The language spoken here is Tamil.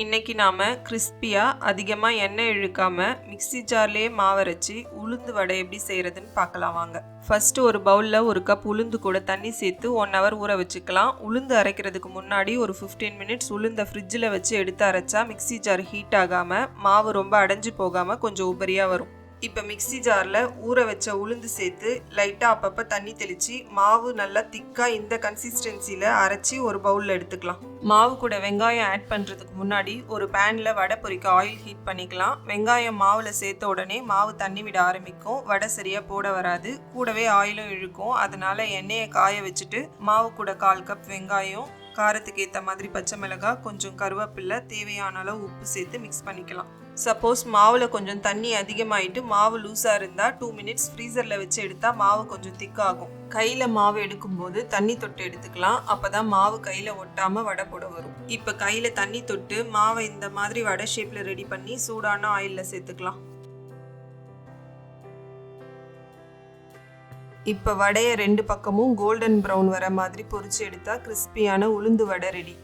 இன்னைக்கு நாம கிறிஸ்பியா அதிகமா எண்ணெய் இழுக்காம மிக்ஸி ஜார்லயே மாவரைச்சி உளுந்து வடை எப்படி செய்யறதுன்னு பார்க்கலாம் வாங்க. ஃபர்ஸ்ட் ஒரு பவுல்ல 1 கப் உளுந்து கூட தண்ணி சேர்த்து 1 hour ஊற வச்சுக்கலாம். உளுந்து அரைக்கிறதுக்கு முன்னாடி ஒரு 15 minutes உளுந்த ஃப்ரிட்ஜில் வச்சு எடுத்து அரைச்சா மிக்ஸி ஜார் ஹீட் ஆகாம மாவு ரொம்ப அடைஞ்சு போகாம கொஞ்சம் உபரியா வரும். இப்போ மிக்ஸி ஜாரில் ஊற வச்ச உளுந்து சேர்த்து லைட்டாக அப்பப்போ தண்ணி தெளித்து மாவு நல்லா திக்காக இந்த கன்சிஸ்டன்சியில் அரைச்சி ஒரு பவுலில் எடுத்துக்கலாம். மாவு கூட வெங்காயம் ஆட் பண்ணுறதுக்கு முன்னாடி ஒரு பேனில் வடை பொரிக்க ஆயில் ஹீட் பண்ணிக்கலாம். வெங்காயம் மாவில் சேர்த்த உடனே மாவு தண்ணி விட ஆரம்பிக்கும். வடை சரியாக போட வராது, கூடவே ஆயிலும் இழுக்கும். அதனால எண்ணெயை காய வச்சுட்டு மாவு கூட 1/4 கப் வெங்காயம், காரத்துக்கு ஏற்ற மாதிரி பச்சை மிளகாய், கொஞ்சம் கருவேப்பிலை, தேவையான அளவு உப்பு சேர்த்து மிக்ஸ் பண்ணிக்கலாம். சப்போஸ் மாவில் கொஞ்சம் தண்ணி அதிகமாகிட்டு மாவு லூஸாக இருந்தால் 2 minutes ஃப்ரீசரில் வச்சு எடுத்தால் மாவு கொஞ்சம் திக்காகும். கையில் மாவு எடுக்கும்போது தண்ணி தொட்டு எடுத்துக்கலாம். அப்போ தான் மாவு கையில் ஒட்டாமல் வடை போட வரும். இப்போ கையில் தண்ணி தொட்டு மாவை இந்த மாதிரி வடை ஷேப்பில் ரெடி பண்ணி சூடான ஆயிலில் சேர்த்துக்கலாம். இப்போ வடையை 2 பக்கமும் கோல்டன் ப்ரௌன் வர மாதிரி பொரிச்சு எடுத்தால் கிறிஸ்பியான உளுந்து வடை ரெடி.